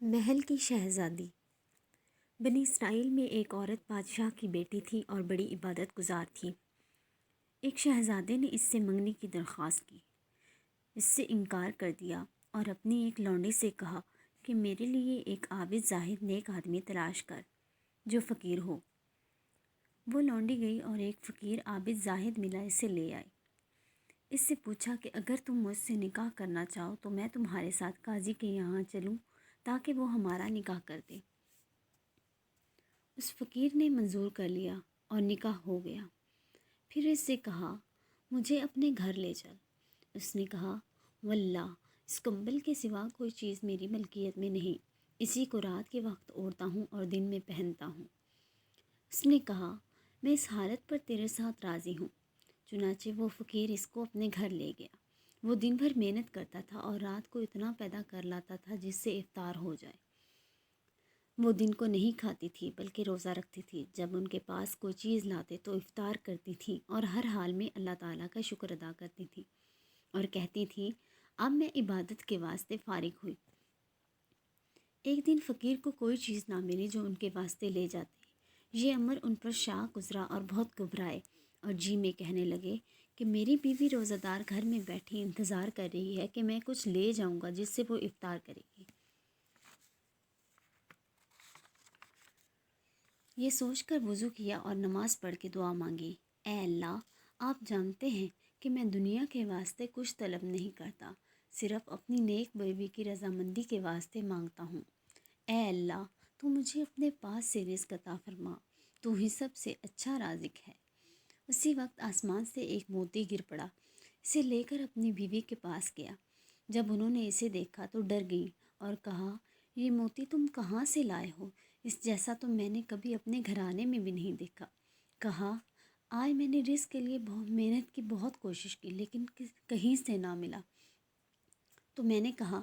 محل کی شہزادی۔ بنی اسرائیل میں ایک عورت بادشاہ کی بیٹی تھی اور بڑی عبادت گزار تھی۔ ایک شہزادے نے اس سے منگنی کی درخواست کی، اس سے انکار کر دیا اور اپنی ایک لونڈی سے کہا کہ میرے لیے ایک عابد زاہد نیک آدمی تلاش کر جو فقیر ہو۔ وہ لونڈی گئی اور ایک فقیر عابد زاہد ملا، اسے لے آئی۔ اس سے پوچھا کہ اگر تم مجھ سے نکاح کرنا چاہو تو میں تمہارے ساتھ قاضی کے یہاں چلوں تاکہ وہ ہمارا نکاح کر دے۔ اس فقیر نے منظور کر لیا اور نکاح ہو گیا۔ پھر اس سے کہا مجھے اپنے گھر لے چل۔ اس نے کہا واللہ اس کمبل کے سوا کوئی چیز میری ملکیت میں نہیں، اسی کو رات کے وقت اوڑھتا ہوں اور دن میں پہنتا ہوں۔ اس نے کہا میں اس حالت پر تیرے ساتھ راضی ہوں۔ چنانچہ وہ فقیر اس کو اپنے گھر لے گیا۔ وہ دن بھر محنت کرتا تھا اور رات کو اتنا پیدا کر لاتا تھا جس سے افطار ہو جائے۔ وہ دن کو نہیں کھاتی تھی بلکہ روزہ رکھتی تھی۔ جب ان کے پاس کوئی چیز لاتے تو افطار کرتی تھی اور ہر حال میں اللہ تعالیٰ کا شکر ادا کرتی تھی اور کہتی تھی اب میں عبادت کے واسطے فارغ ہوئی۔ ایک دن فقیر کو کوئی چیز نہ ملی جو ان کے واسطے لے جاتے۔ یہ امر ان پر شاق گزرا اور بہت گھبرائے اور جی میں کہنے لگے کہ میری بیوی روزہ دار گھر میں بیٹھی انتظار کر رہی ہے کہ میں کچھ لے جاؤں گا جس سے وہ افطار کرے گی۔ یہ سوچ کر وضو کیا اور نماز پڑھ کے دعا مانگی، اے اللہ آپ جانتے ہیں کہ میں دنیا کے واسطے کچھ طلب نہیں کرتا، صرف اپنی نیک بیوی کی رضامندی کے واسطے مانگتا ہوں۔ اے اللہ تو مجھے اپنے پاس سے رزق عطا فرما، تو ہی سب سے اچھا رازق ہے۔ اسی وقت آسمان سے ایک موتی گر پڑا، اسے لے کر اپنی بیوی کے پاس گیا۔ جب انہوں نے اسے دیکھا تو ڈر گئی اور کہا یہ موتی تم کہاں سے لائے ہو؟ اس جیسا تو میں نے کبھی اپنے گھرانے میں بھی نہیں دیکھا۔ کہا آج میں نے رزق کے لیے بہت محنت کی، بہت کوشش کی لیکن کہیں سے نہ ملا۔ تو میں نے کہا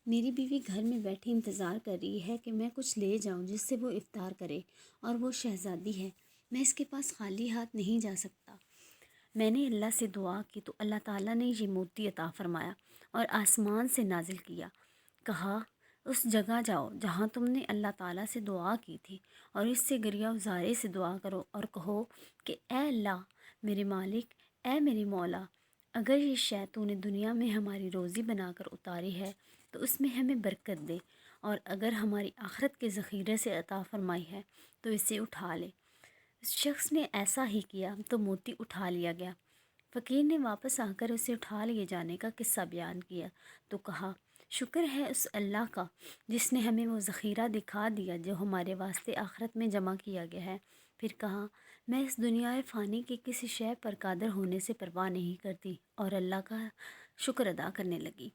میری بیوی گھر میں بیٹھی انتظار کر رہی ہے کہ میں کچھ لے جاؤں جس سے وہ افطار کرے، اور وہ شہزادی ہے، میں اس کے پاس خالی ہاتھ نہیں جا سکتا۔ میں نے اللہ سے دعا کی تو اللہ تعالیٰ نے یہ موتی عطا فرمایا اور آسمان سے نازل کیا۔ کہا اس جگہ جاؤ جہاں تم نے اللہ تعالیٰ سے دعا کی تھی اور اس سے گریہ وزارے سے دعا کرو اور کہو کہ اے اللہ میرے مالک، اے میرے مولا، اگر یہ شے تو نے دنیا میں ہماری روزی بنا کر اتاری ہے تو اس میں ہمیں برکت دے، اور اگر ہماری آخرت کے ذخیرے سے عطا فرمائی ہے تو اسے اٹھا لے۔ اس شخص نے ایسا ہی کیا تو موتی اٹھا لیا گیا۔ فقیر نے واپس آ کر اسے اٹھا لیے جانے کا قصہ بیان کیا تو کہا شکر ہے اس اللہ کا جس نے ہمیں وہ ذخیرہ دکھا دیا جو ہمارے واسطے آخرت میں جمع کیا گیا ہے۔ پھر کہا میں اس دنیا فانی کی کسی شے پر قادر ہونے سے پرواہ نہیں کرتی، اور اللہ کا شکر ادا کرنے لگی۔